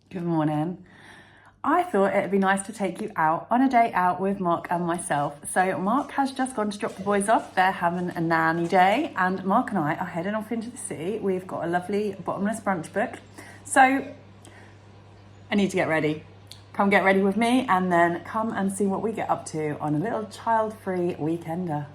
Good morning. I thought it'd be nice to take you out on a day out with Mark and myself. So Mark has just gone to drop the boys off. They're having a nanny day and Mark and I are heading off into the city. We've got a lovely bottomless brunch booked. So I need to get ready. Come get ready with me and then come and see what we get up to on a little child-free weekender.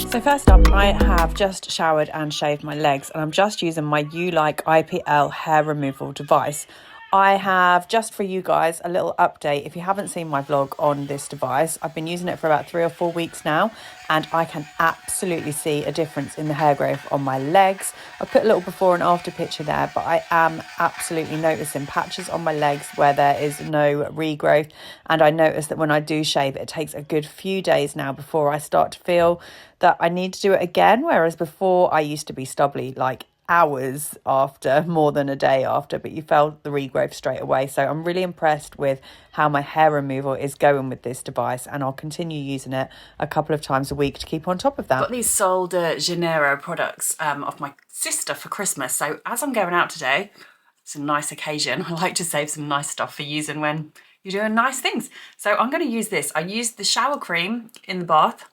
So first up, I have just showered and shaved my legs and I'm just using my Like IPL hair removal device. I have, just for you guys, a little update. If you haven't seen my vlog on this device, I've been using it for about 3 or 4 weeks now and I can absolutely see a difference in the hair growth on my legs. I put a little before and after picture there, but I am absolutely noticing patches on my legs where there is no regrowth. And I notice that when I do shave, it takes a good few days now before I start to feel that I need to do it again. Whereas before I used to be stubbly like hours after, more than a day after, but you felt the regrowth straight away. So I'm really impressed with how my hair removal is going with this device, and I'll continue using it a couple of times a week to keep on top of that. Got these Sol de Janeiro products off my sister for Christmas. So as I'm going out today, it's a nice occasion. I like to save some nice stuff for using when you're doing nice things. So I'm going to use this. I used the shower cream in the bath.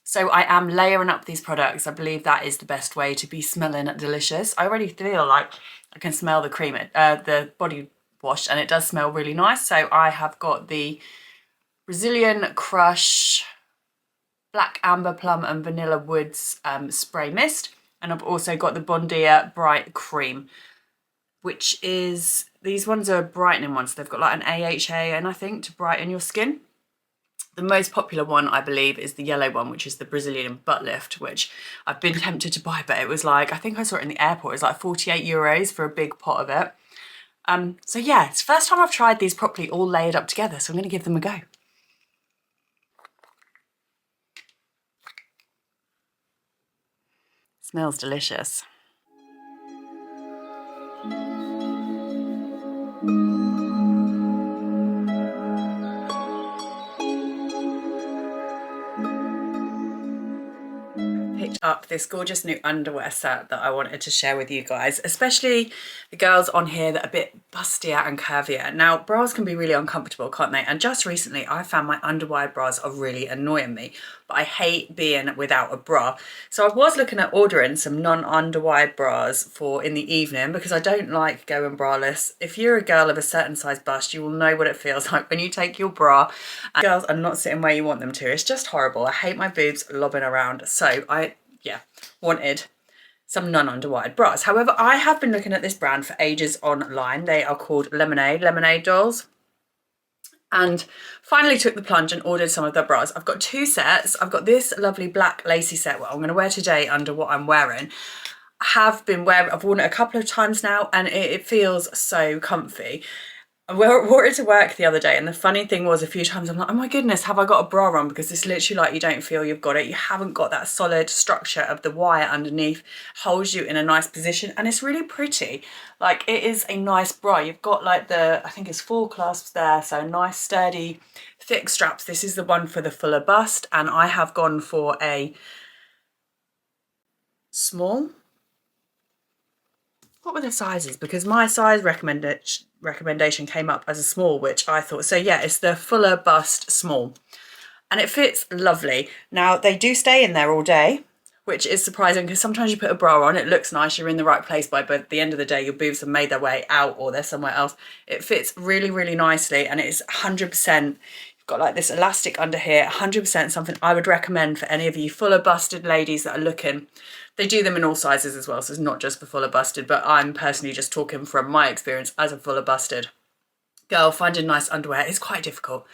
So I am layering up these products. I believe that is the best way to be smelling delicious. I already feel like I can smell the cream, the body wash, and it does smell really nice. So I have got the Brazilian Crush Black Amber Plum and Vanilla Woods spray mist. And I've also got the Bondia Bright Cream, which is, these ones are brightening ones. They've got like an AHA in, I think, to brighten your skin. The most popular one, I believe, is the yellow one, which is the Brazilian butt lift, which I've been tempted to buy, but it was like, I think I saw it in the airport, it was like 48 euros for a big pot of it. So yeah, it's the first time I've tried these properly all layered up together, so I'm gonna give them a go. Smells delicious. Picked up this gorgeous new underwear set that I wanted to share with you guys, especially the girls on here that are a bit bustier and curvier. Now, bras can be really uncomfortable, can't they? And just recently I found my underwire bras are really annoying me, but I hate being without a bra. So I was looking at ordering some non-underwire bras for in the evening because I don't like going braless. If you're a girl of a certain size bust, you will know what it feels like when you take your bra and girls are not sitting where you want them to. It's just horrible. I hate my boobs lobbing around. So I wanted some non-underwired bras. However, I have been looking at this brand for ages online. They are called Lemonade Dolls. And finally took the plunge and ordered some of their bras. I've got 2 sets. I've got this lovely black lacy set, what I'm going to wear today under what I'm wearing. I've worn it a couple of times now and it feels so comfy. I wore it to work the other day, and the funny thing was a few times I'm like, oh my goodness, have I got a bra on? Because it's literally like you don't feel you've got it. You haven't got that solid structure of the wire underneath, holds you in a nice position, and it's really pretty. Like, it is a nice bra. You've got like I think it's 4 clasps there, so nice sturdy thick straps. This is the one for the fuller bust, and I have gone for a small. What were the sizes? Because my size recommendation came up as a small, which I thought, so yeah, it's the fuller bust small. And it fits lovely. Now, they do stay in there all day, which is surprising because sometimes you put a bra on, it looks nice, you're in the right place, but at the end of the day, your boobs have made their way out or they're somewhere else. It fits really, really nicely, and it's 100%, got like this elastic under here, 100% something I would recommend for any of you fuller busted ladies that are looking. They do them in all sizes as well, so it's not just for fuller busted, but I'm personally just talking from my experience as a fuller busted girl. Finding nice underwear is quite difficult.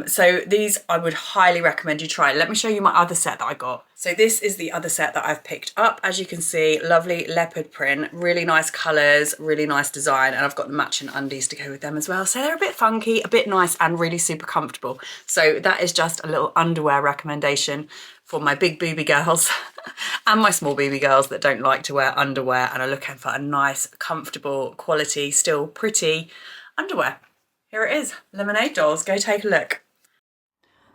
So these I would highly recommend you try. Let me show you my other set that I got. So this is the other set that I've picked up. As you can see, lovely leopard print, really nice colours, really nice design, and I've got the matching undies to go with them as well. So they're a bit funky, a bit nice, and really super comfortable. So that is just a little underwear recommendation for my big booby girls and my small booby girls that don't like to wear underwear and are looking for a nice, comfortable, quality, still pretty underwear. Here it is, Lemonade Dolls. Go take a look.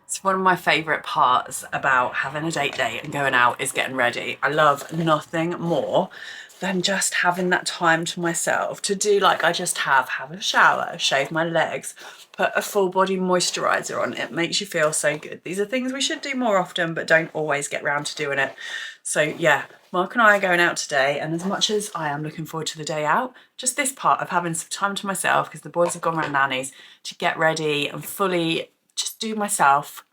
It's one of my favourite parts about having a date day and going out is getting ready. I love nothing more than just having that time to myself to do like I just have a shower, shave my legs, put a full body moisturiser on. It makes you feel so good. These are things we should do more often but don't always get round to doing it. So yeah, Mark and I are going out today, and as much as I am looking forward to the day out, just this part of having some time to myself because the boys have gone round nannies to get ready and fully just do myself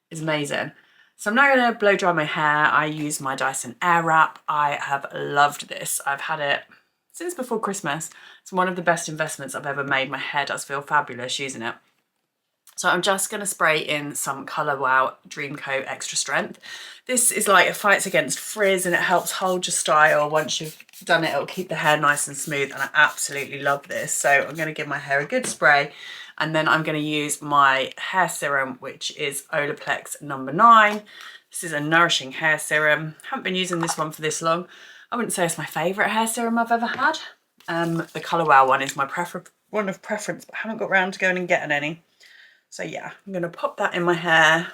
is amazing. So I'm now going to blow dry my hair. I use my Dyson Airwrap. I have loved this. I've had it since before Christmas. It's one of the best investments I've ever made. My hair does feel fabulous using it. So I'm just going to spray in some Colour Wow Dream Coat Extra Strength. This is like, it fights against frizz and it helps hold your style. Once you've done it, it'll keep the hair nice and smooth, and I absolutely love this. So I'm going to give my hair a good spray, and then I'm going to use my hair serum, which is Olaplex number 9. This is a nourishing hair serum. Haven't been using this one for this long. I wouldn't say it's my favourite hair serum I've ever had. The Colour Wow one is my one of preference, but I haven't got round to going and getting any. So yeah, I'm going to pop that in my hair,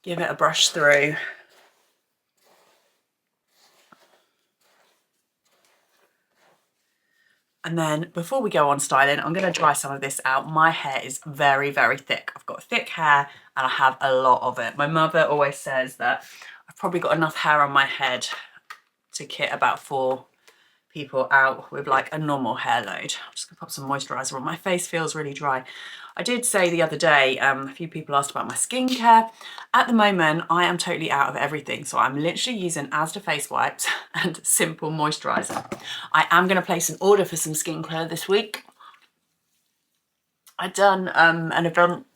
give it a brush through. And then before we go on styling, I'm going to dry some of this out. My hair is very, very thick. I've got thick hair and I have a lot of it. My mother always says that I've probably got enough hair on my head to kit about 4 people out with like a normal hair load. I'm just gonna pop some moisturiser on. My face feels really dry. I did say the other day, a few people asked about my skincare. At the moment, I am totally out of everything. So I'm literally using Asda face wipes and simple moisturiser. I am gonna place an order for some skincare this week. I'd done an event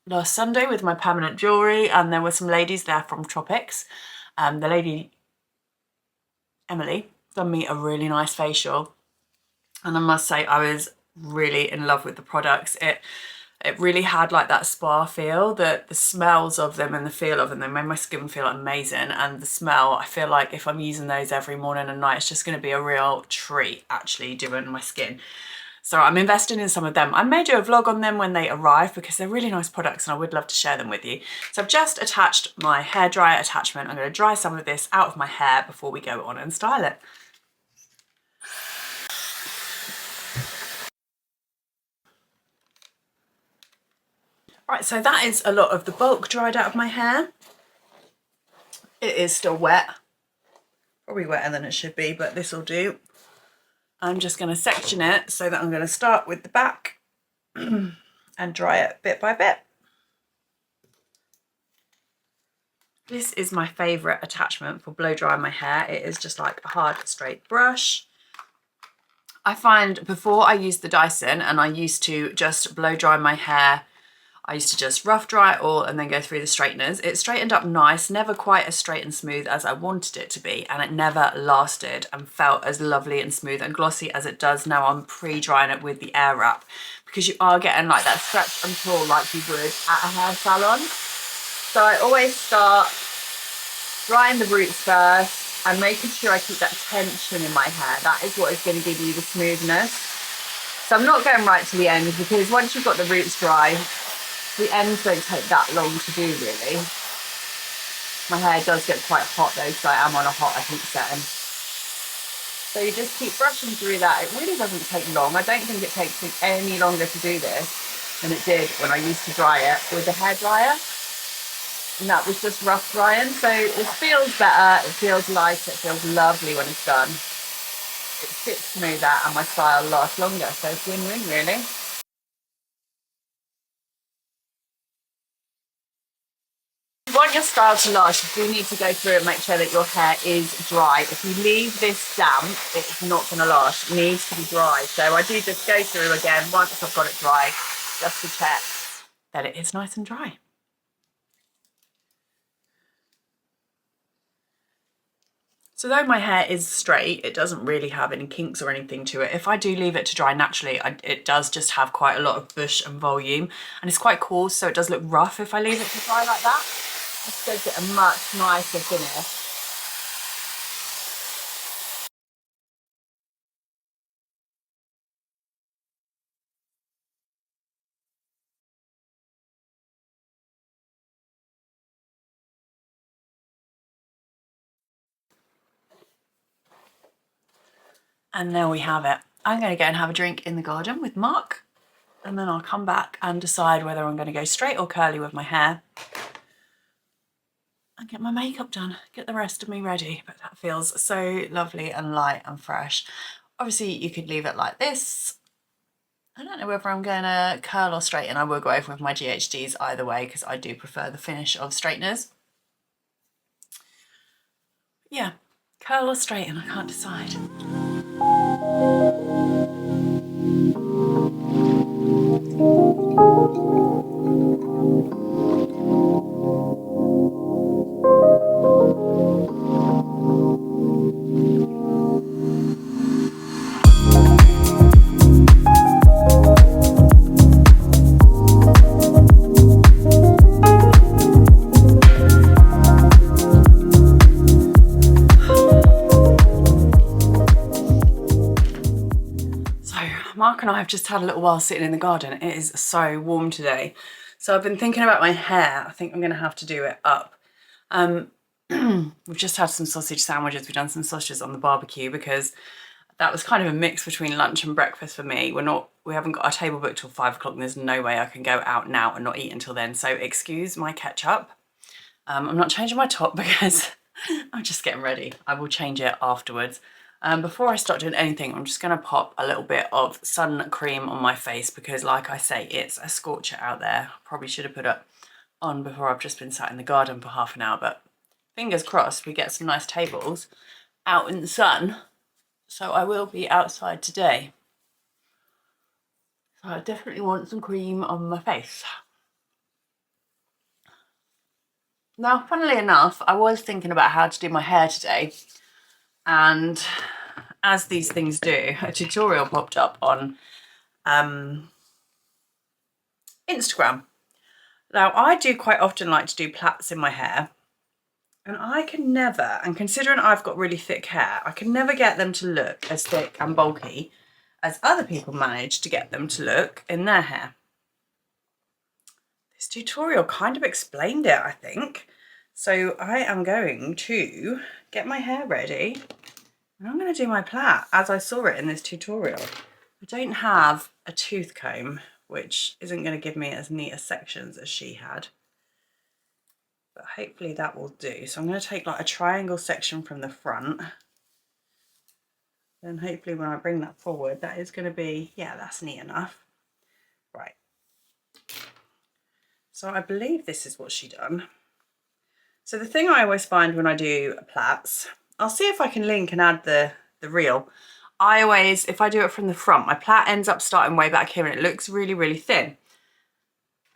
last Sunday with my permanent jewellery, and there were some ladies there from Tropics. The lady, Emily, done me a really nice facial. And I must say I was really in love with the products. It really had like that spa feel, the smells of them and the feel of them, they made my skin feel amazing. And the smell, I feel like if I'm using those every morning and night, it's just going to be a real treat actually doing my skin. So I'm investing in some of them. I may do a vlog on them when they arrive because they're really nice products and I would love to share them with you. So I've just attached my hairdryer attachment. I'm going to dry some of this out of my hair before we go on and style it. Right, so that is a lot of the bulk dried out of my hair. It is still wet, probably wetter than it should be, but this will do. I'm just going to section it so that I'm going to start with the back and dry it bit by bit. This is my favourite attachment for blow drying my hair. It is just like a hard straight brush. I find before I used the Dyson and I used to just blow dry my hair, I used to just rough dry it all and then go through the straighteners. It straightened up nice, never quite as straight and smooth as I wanted it to be, and it never lasted and felt as lovely and smooth and glossy as it does now. I'm pre-drying it with the Airwrap because you are getting like that stretch and pull like you would at a hair salon. So I always start drying the roots first and making sure I keep that tension in my hair. That is what is going to give you the smoothness. So I'm not going right to the end because once you've got the roots dry, the ends don't take that long to do really. My hair does get quite hot though, so I am on a hot heat setting. So you just keep brushing through that. It really doesn't take long. I don't think it takes me any longer to do this than it did when I used to dry it with the hairdryer. And that was just rough drying. So it feels better, it feels light, it feels lovely when it's done. It sits smoother and my style lasts longer. So it's win-win really. If you want your style to last, you do need to go through and make sure that your hair is dry. If you leave this damp, it's not going to last. It needs to be dry. So I do just go through again once I've got it dry, just to check that it is nice and dry. So though my hair is straight, it doesn't really have any kinks or anything to it. If I do leave it to dry naturally, it does just have quite a lot of bush and volume, and it's quite coarse, so it does look rough if I leave it to dry like that. It gives it a much nicer finish. And there we have it. I'm going to go and have a drink in the garden with Mark, and then I'll come back and decide whether I'm going to go straight or curly with my hair and get my makeup done, get the rest of me ready. But that feels so lovely and light and fresh. Obviously you could leave it like this. I don't know whether I'm going to curl or straighten. I will go over with my GHDs either way because I do prefer the finish of straighteners. Yeah, curl or straighten, I can't decide. Mark and I have just had a little while sitting in the garden. It is so warm today. So I've been thinking about my hair. I think I'm going to have to do it up. We've just had some sausage sandwiches. We've done some sausages on the barbecue because that was kind of a mix between lunch and breakfast for me. We haven't got our table booked till 5 o'clock and there's no way I can go out now and not eat until then. So excuse my ketchup. I'm not changing my top because I'm just getting ready. I will change it afterwards. Before I start doing anything, I'm just going to pop a little bit of sun cream on my face because, like I say, it's a scorcher out there. Probably should have put it on before I've just been sat in the garden for half an hour, but fingers crossed we get some nice tables out in the sun. So I will be outside today. So I definitely want some cream on my face. Now, funnily enough, I was thinking about how to do my hair today, and as these things do, a tutorial popped up on Instagram. Now, I do quite often like to do plaits in my hair, and I can never, and considering I've got really thick hair, I can never get them to look as thick and bulky as other people manage to get them to look in their hair. This tutorial kind of explained it, I think. So I am going to get my hair ready and I'm going to do my plait as I saw it in this tutorial. I don't have a tooth comb, which isn't going to give me as neat a sections as she had, but hopefully that will do. So I'm going to take like a triangle section from the front, then hopefully when I bring that forward, that is going to be, yeah, that's neat enough. Right. So I believe this is what she done. So the thing I always find when I do plaits, I'll see if I can link and add the reel. I always, if I do it from the front, my plait ends up starting way back here and it looks really, really thin.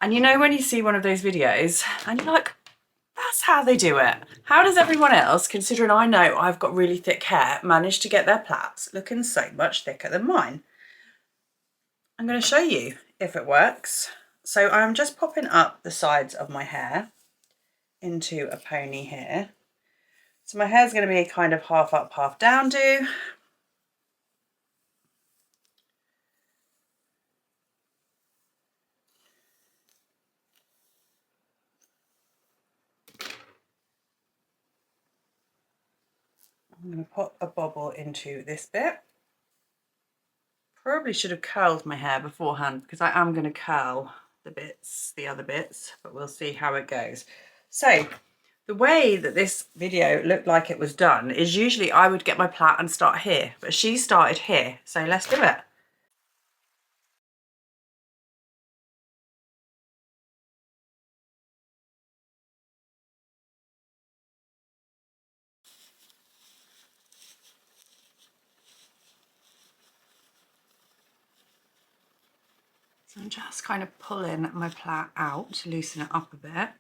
And you know when you see one of those videos and you're like, that's how they do it. How does everyone else, considering I know I've got really thick hair, manage to get their plaits looking so much thicker than mine? I'm going to show you if it works. So I'm just popping up the sides of my hair into a pony here. So my hair's going to be kind of half up, half down do. I'm going to pop a bobble into this bit. Probably should have curled my hair beforehand because I am going to curl the other bits, but we'll see how it goes. So the way that this video looked like it was done is usually I would get my plait and start here, but she started here. So let's do it. So I'm just kind of pulling my plait out to loosen it up a bit.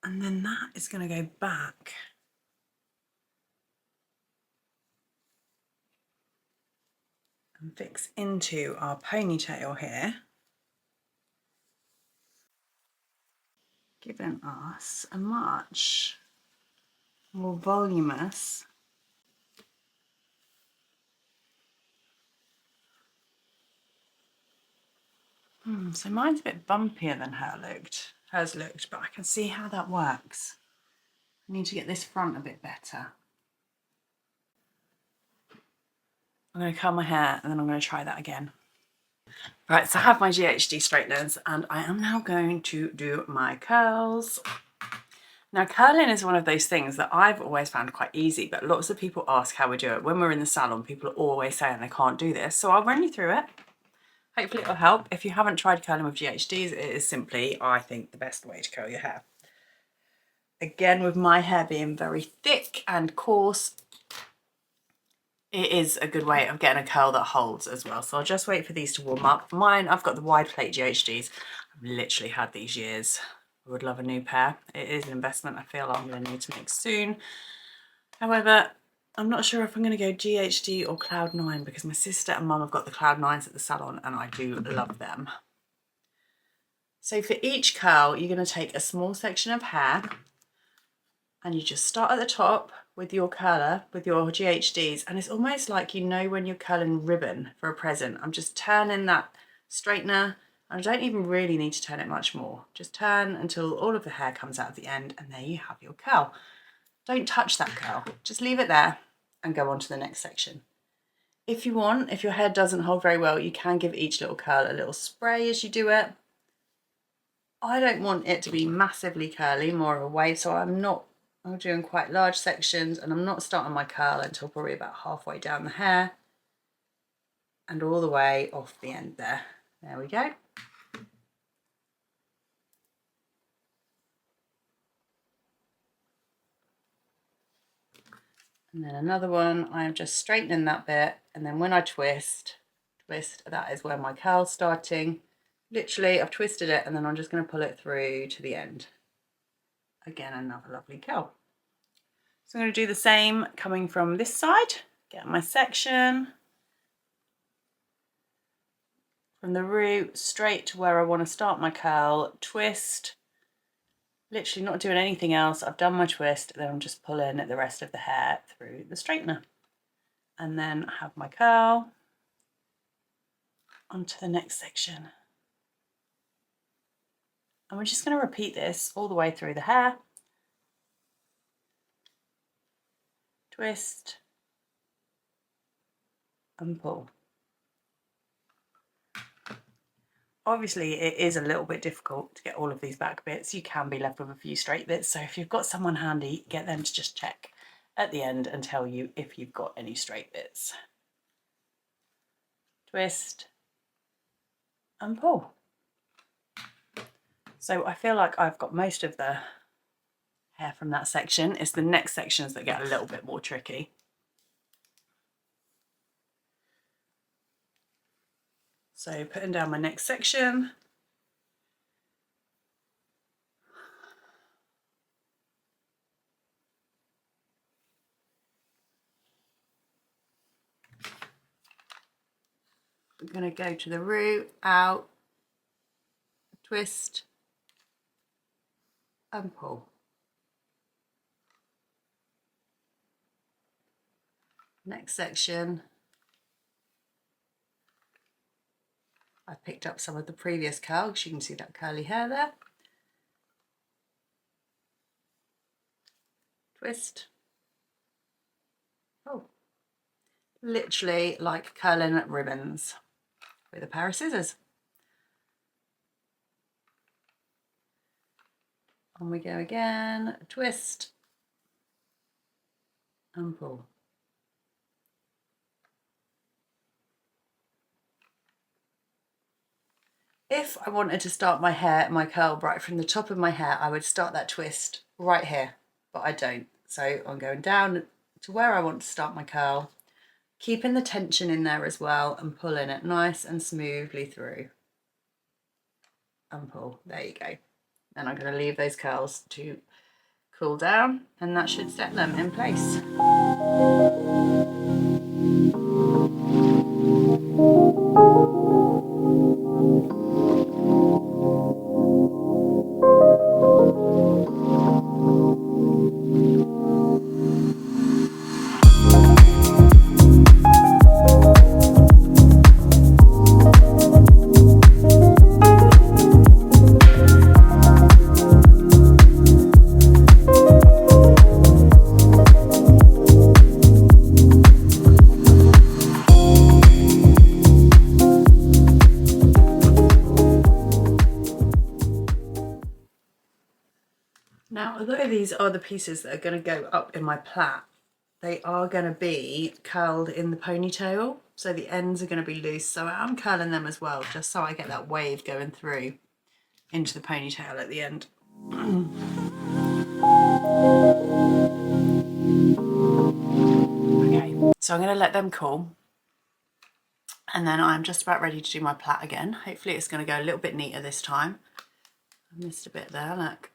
And then that is going to go back. And fix into our ponytail here. Giving us a much more voluminous so mine's a bit bumpier than hers looked, but I can see how that works. I need to get this front a bit better. I'm going to curl my hair and then I'm going to try that again. Right, so I have my GHD straighteners and I am now going to do my curls. Now, curling is one of those things that I've always found quite easy, but lots of people ask how we do it. When we're in the salon, people are always saying they can't do this. So I'll run you through it. Hopefully it'll help. If you haven't tried curling with GHDs, it is simply, I think, the best way to curl your hair. Again, with my hair being very thick and coarse, it is a good way of getting a curl that holds as well. So I'll just wait for these to warm up. Mine, I've got the wide plate GHDs. I've literally had these years. I would love a new pair. It is an investment I feel I'm going to need to make soon. However, I'm not sure if I'm going to go GHD or Cloud 9 because my sister and mum have got the Cloud 9s at the salon and I do love them. So for each curl, you're going to take a small section of hair and you just start at the top with your curler, with your GHDs, and it's almost like you know when you're curling ribbon for a present. I'm just turning that straightener, and I don't even really need to turn it much more. Just turn until all of the hair comes out at the end, and there you have your curl. Don't touch that curl, just leave it there and go on to the next section. If you want, if your hair doesn't hold very well, you can give each little curl a little spray as you do it. I don't want it to be massively curly, more of a wave, so I'm doing quite large sections, and I'm not starting my curl until probably about halfway down the hair and all the way off the end there. There we go. And then another one, I'm just straightening that bit, and then when I twist, that is where my curl's starting. Literally, I've twisted it, and then I'm just going to pull it through to the end. Again, another lovely curl. So I'm going to do the same coming from this side. Get my section from the root straight to where I want to start my curl, twist, literally not doing anything else. I've done my twist, then I'm just pulling the rest of the hair through the straightener. And then I have my curl onto the next section. And we're just going to repeat this all the way through the hair. Twist and pull. Obviously it is a little bit difficult to get all of these back bits. You can be left with a few straight bits, so if you've got someone handy, get them to just check at the end and tell you if you've got any straight bits. Twist and pull. So I feel like I've got most of the hair from that section. It's the next sections that get a little bit more tricky. So putting down my next section. I'm going to go to the root, out, twist and pull. Next section. I picked up some of the previous curl because you can see that curly hair there. Twist. Oh, literally like curling ribbons with a pair of scissors. On we go again, twist and pull. If I wanted to start my curl right from the top of my hair, I would start that twist right here, but I don't. So I'm going down to where I want to start my curl, keeping the tension in there as well and pulling it nice and smoothly through. And pull, there you go. And I'm going to leave those curls to cool down, and that should set them in place. these are the pieces that are going to go up in my plait. They are going to be curled in the ponytail, so the ends are going to be loose. So I'm curling them as well, just so I get that wave going through into the ponytail at the end. Okay, so I'm going to let them cool. And then I'm just about ready to do my plait again. Hopefully it's going to go a little bit neater this time. I missed a bit there, look.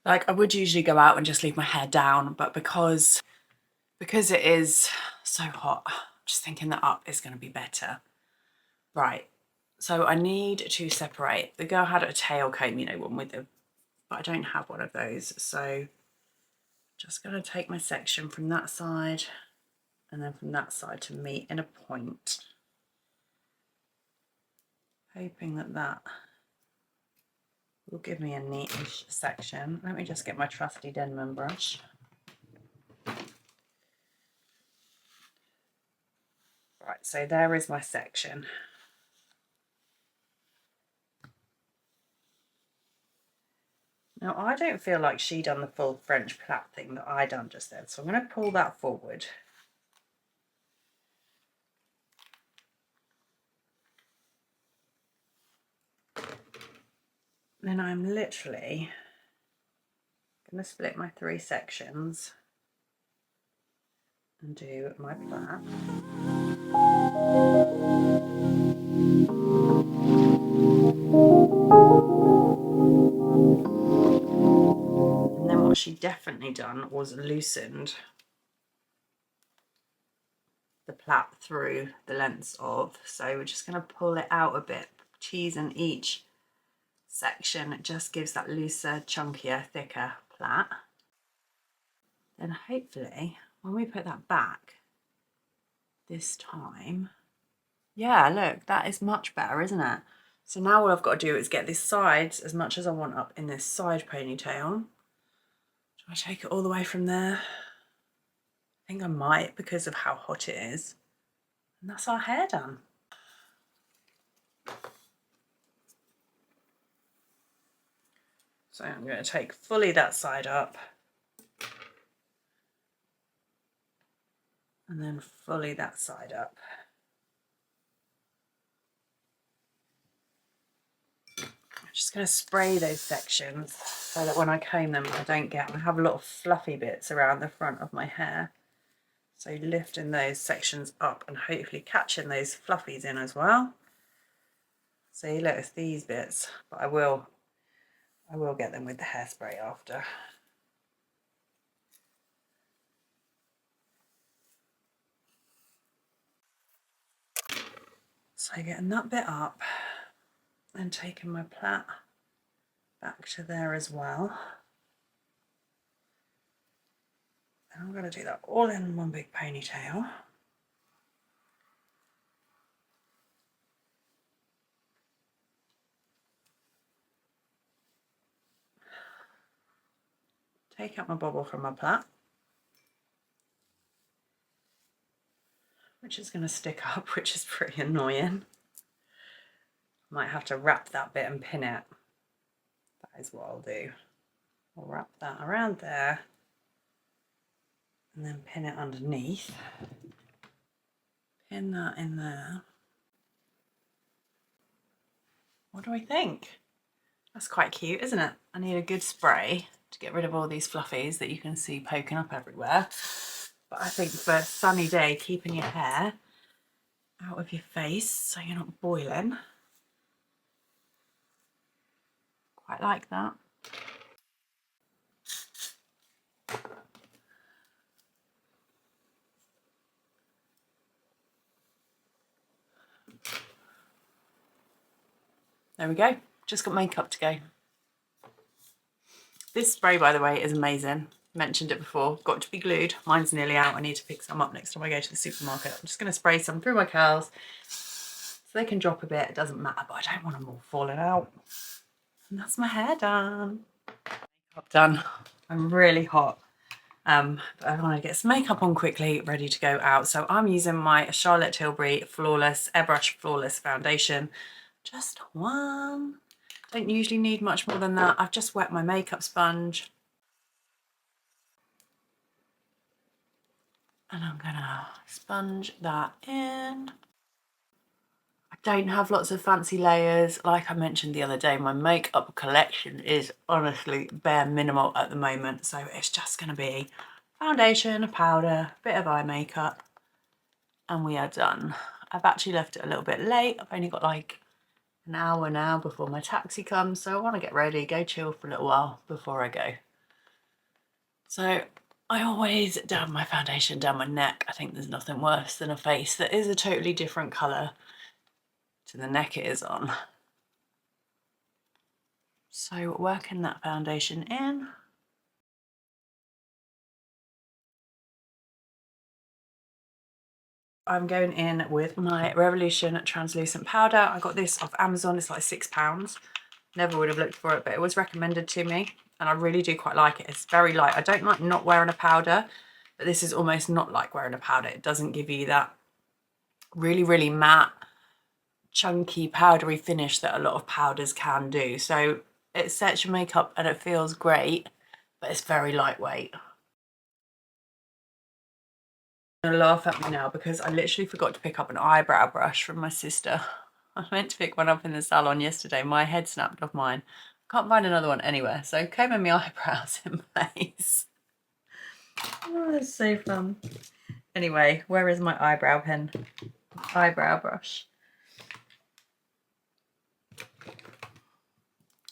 Like, I would usually go out and just leave my hair down, but because it is so hot, I'm just thinking that up is going to be better. Right, so I need to separate. The girl had a tail comb, you know, one with the, but I don't have one of those. So just going to take my section from that side and then from that side to meet in a point. Hoping that that will give me a neatish section. Let me just get my trusty Denman brush. Right, so there is my section. Now, I don't feel like she done the full French plait thing that I done just then, so I'm going to pull that forward. Then I'm literally going to split my 3 sections and do my plait. And then what she definitely done was loosened the plait through the lengths of, so we're just going to pull it out a bit, teasing each section. It just gives that looser, chunkier, thicker plait. Then hopefully when we put that back this time, yeah, look, that is much better, isn't it? So now all I've got to do is get these sides as much as I want up in this side ponytail. Do I take it all the way from there? I think I might, because of how hot it is. And that's our hair done. So I'm going to take fully that side up. And then fully that side up. I'm just going to spray those sections so that when I comb them, I have a lot of fluffy bits around the front of my hair. So lifting those sections up and hopefully catching those fluffies in as well. See, look, it's these bits, but I will get them with the hairspray after. So getting that bit up and taking my plait back to there as well. And I'm going to do that all in one big ponytail. Take out my bobble from my plait, which is going to stick up, which is pretty annoying. Might have to wrap that bit and pin it. That is what I'll do. I'll wrap that around there and then pin it underneath. Pin that in there. What do we think? That's quite cute, isn't it? I need a good spray to get rid of all these fluffies that you can see poking up everywhere. But I think for a sunny day, keeping your hair out of your face so you're not boiling. Quite like that. There we go. Just got makeup to go. This spray, by the way, is amazing. Mentioned it before. Got to be glued. Mine's nearly out. I need to pick some up next time I go to the supermarket. I'm just going to spray some through my curls so they can drop a bit. It doesn't matter, but I don't want them all falling out. And that's my hair done. Makeup done. I'm really hot. But I want to get some makeup on quickly, ready to go out. So I'm using my Charlotte Tilbury Flawless Airbrush Flawless Foundation. Just one. Don't usually need much more than that. I've just wet my makeup sponge. And I'm gonna sponge that in. I don't have lots of fancy layers. Like I mentioned the other day, my makeup collection is honestly bare minimal at the moment. So it's just gonna be foundation, a powder, bit of eye makeup, and we are done. I've actually left it a little bit late. I've only got like an hour now before my taxi comes. So I wanna get ready, go chill for a little while before I go. So I always dab my foundation down my neck. I think there's nothing worse than a face that is a totally different colour to the neck it is on. So working that foundation in. I'm going in with my Revolution translucent powder. I got this off Amazon, it's like £6. Never would have looked for it, but it was recommended to me and I really do quite like it. It's very light. I don't like not wearing a powder, but this is almost not like wearing a powder. It doesn't give you that really, really matte, chunky, powdery finish that a lot of powders can do. So it sets your makeup and it feels great, but it's very lightweight. Gonna laugh at me now because I literally forgot to pick up an eyebrow brush from my sister. I meant to pick one up in the salon yesterday. My head snapped off mine. Can't find another one anywhere. So combing my eyebrows in place. Oh, that's so fun. Anyway, where is my eyebrow pen? Eyebrow brush.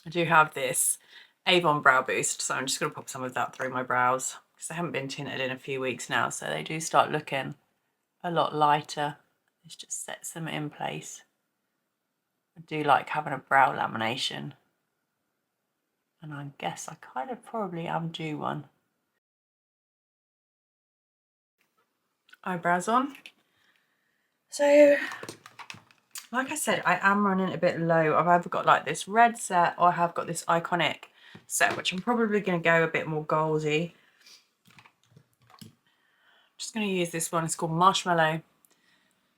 I do have this Avon brow boost, so I'm just going to pop some of that through my brows because they haven't been tinted in a few weeks now, so they do start looking a lot lighter. This just sets them in place. I do like having a brow lamination, and I guess I kind of probably am due one. Eyebrows on. So like I said, I am running a bit low. I've either got like this red set or I have got this iconic set, which I'm probably going to go a bit more goldy. I'm just going to use this one. It's called Marshmallow.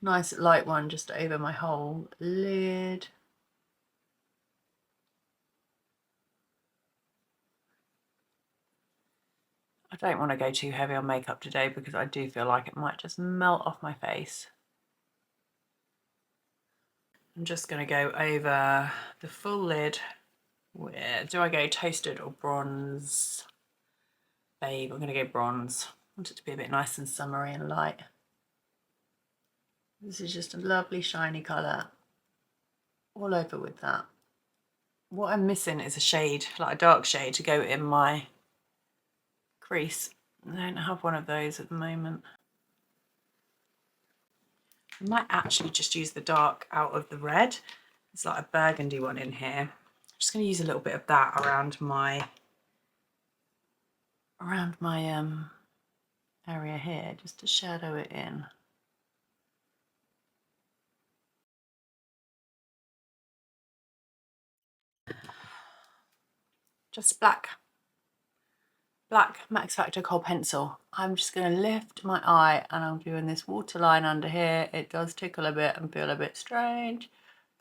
Nice light one just over my whole lid. I don't want to go too heavy on makeup today because I do feel like it might just melt off my face. I'm just going to go over the full lid. Where do I go, toasted or bronze? Babe, I'm going to go bronze. I want it to be a bit nice and summery and light. This is just a lovely shiny colour. All over with that. What I'm missing is a shade, like a dark shade, to go in my crease. I don't have one of those at the moment. I might actually just use the dark out of the red. It's like a burgundy one in here. I'm just going to use a little bit of that around my area here, just to shadow it in. Just black Max Factor Kohl pencil. I'm just going to lift my eye and I'm doing this waterline under here. It does tickle a bit and feel a bit strange,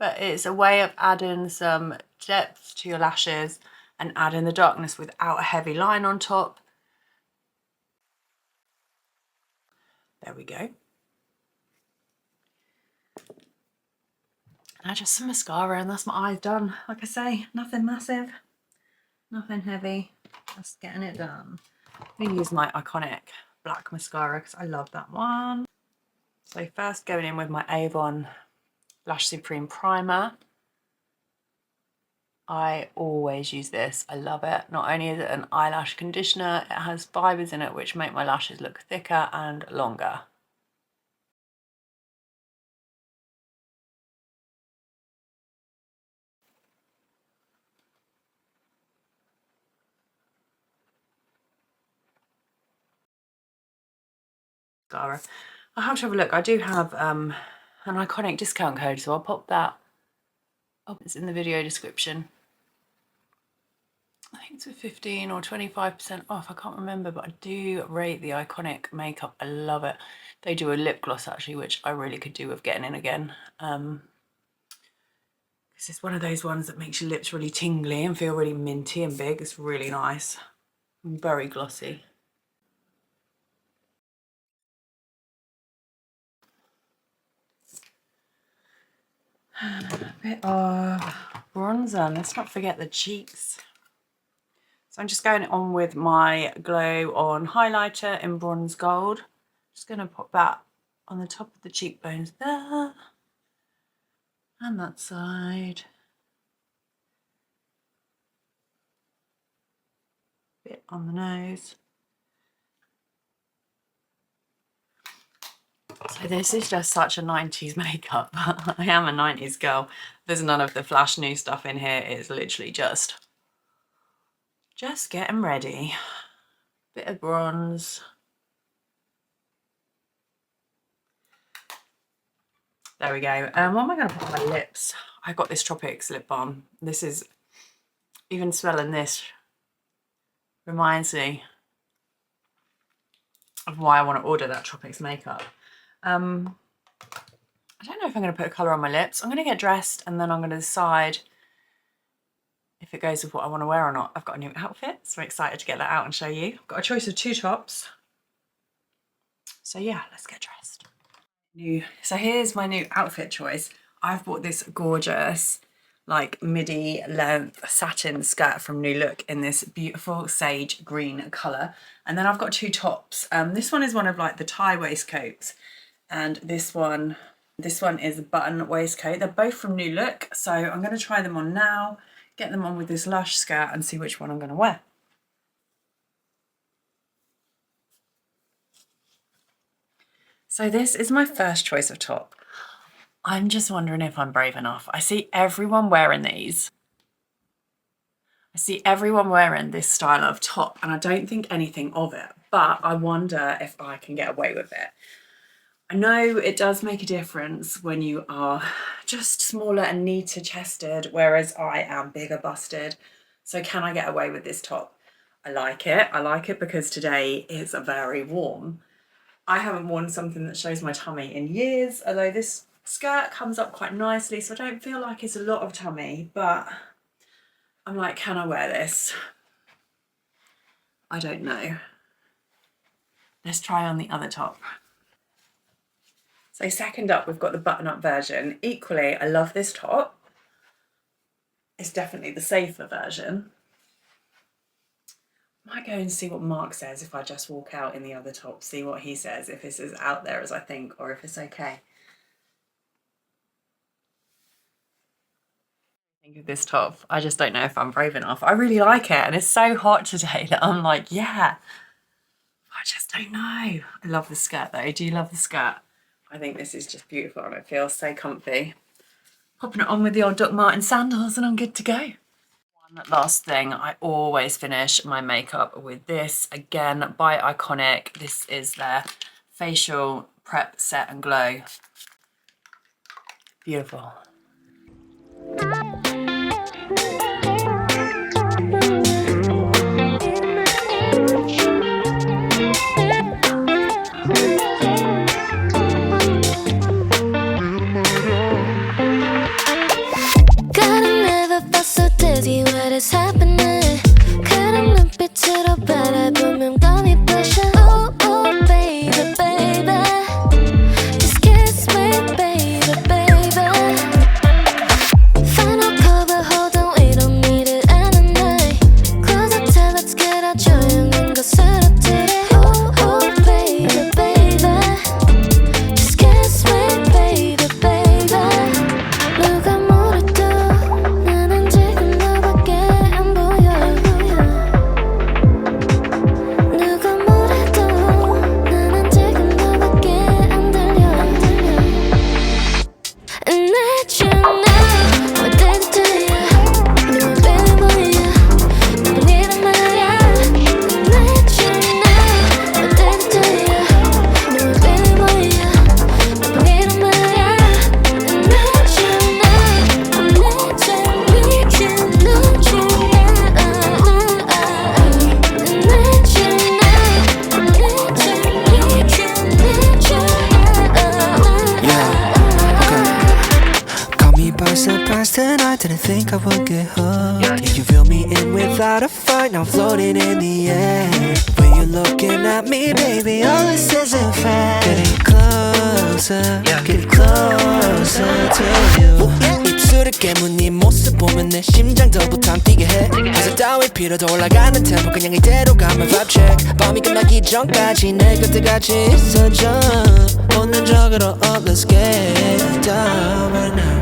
but it's a way of adding some depth to your lashes and adding the darkness without a heavy line on top. There we go. Now just some mascara and that's my eyes done. Like I say, nothing massive, nothing heavy, just getting it done. I'm going to use my iconic black mascara because I love that one. So first going in with my Avon Lash Supreme Primer. I always use this. I love it. Not only is it an eyelash conditioner, it has fibres in it which make my lashes look thicker and longer. Mascara. I'll have to have a look. I do have an iconic discount code, so I'll pop that up. It's in the video description. I think think it's a 15 or 25% off. I can't remember, but I do rate the Iconic makeup. I love it. They do a lip gloss actually, which I really could do with getting in again. Because it's one of those ones that makes your lips really tingly and feel really minty and big. It's really nice. Very glossy. A bit of bronzer. Let's not forget the cheeks. So I'm just going on with my Glow On highlighter in bronze gold. Just going to pop that on the top of the cheekbones there. And that side. Bit on the nose. So this is just such a 90s makeup. I am a 90s girl. There's none of the flash new stuff in here. It's literally just getting ready. Bit of bronze. There we go. What am I going to put on my lips? I got this Tropics lip balm. This is, even smelling this reminds me of why I want to order that Tropics makeup. I don't know if I'm going to put a colour on my lips. I'm going to get dressed and then I'm going to decide if it goes with what I want to wear or not. I've got a new outfit, so I'm excited to get that out and show you. I've got a choice of 2 tops. So yeah, let's get dressed. So here's my new outfit choice. I've bought this gorgeous like midi length satin skirt from New Look in this beautiful sage green colour. And then I've got 2 tops. This one is one of like the tie waistcoats, and this one is a button waistcoat. They're both from New Look, so I'm going to try them on now, get them on with this Lush skirt and see which one I'm going to wear. So this is my first choice of top. I'm just wondering if I'm brave enough. I see everyone wearing these. I see everyone wearing this style of top and I don't think anything of it, but I wonder if I can get away with it. I know it does make a difference when you are just smaller and neater chested, whereas I am bigger busted. So can I get away with this top? I like it. I like it because today is very warm. I haven't worn something that shows my tummy in years, although this skirt comes up quite nicely, so I don't feel like it's a lot of tummy, but I'm like, can I wear this? I don't know. Let's try on the other top. So second up, we've got the button-up version. Equally, I love this top. It's definitely the safer version. I might go and see what Mark says if I just walk out in the other top, see what he says, if this is out there as I think, or if it's okay. Think of this top. I just don't know if I'm brave enough. I really like it, and it's so hot today that I'm like, yeah. I just don't know. I love the skirt though. Do you love the skirt? I think this is just beautiful and it feels so comfy. Popping it on with the old Doc Martens sandals and I'm good to go. One last thing, I always finish my makeup with this, again by Iconic. This is their facial prep set and glow. Beautiful. What is happening? 그런 눈빛으로 바라보면 감이 부셔. Oh, oh, baby, baby. Just kiss me, baby, baby. Final cover, hold on, we don't need it any night. Close up till let's get out 조용한 곳으로 들이. Oh, oh, baby, baby. Just kiss me, baby, baby. 누가 뭐래도 나는 지금 너밖에 안 보여. I didn't think I would get hooked. You feel me in without a fight, now I'm floating in the air. When you're looking at me, baby, all this isn't fair. Getting closer, getting closer to you. 입술을 깨문 네 모습 보면 내 심장 더 부탕 뛰게 해. 가사 따위 필요도 올라가는 템포 그냥 이대로 가면 vibe check. 밤이 끝나기 전까지 내 곁에 같이 있어줘. 본능적으로 up, let's get down right now.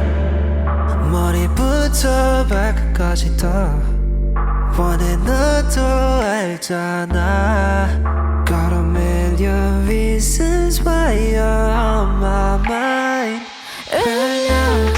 머리부터 발끝까지 다 원해 너도 알잖아. Got a million reasons why you're on my mind right now.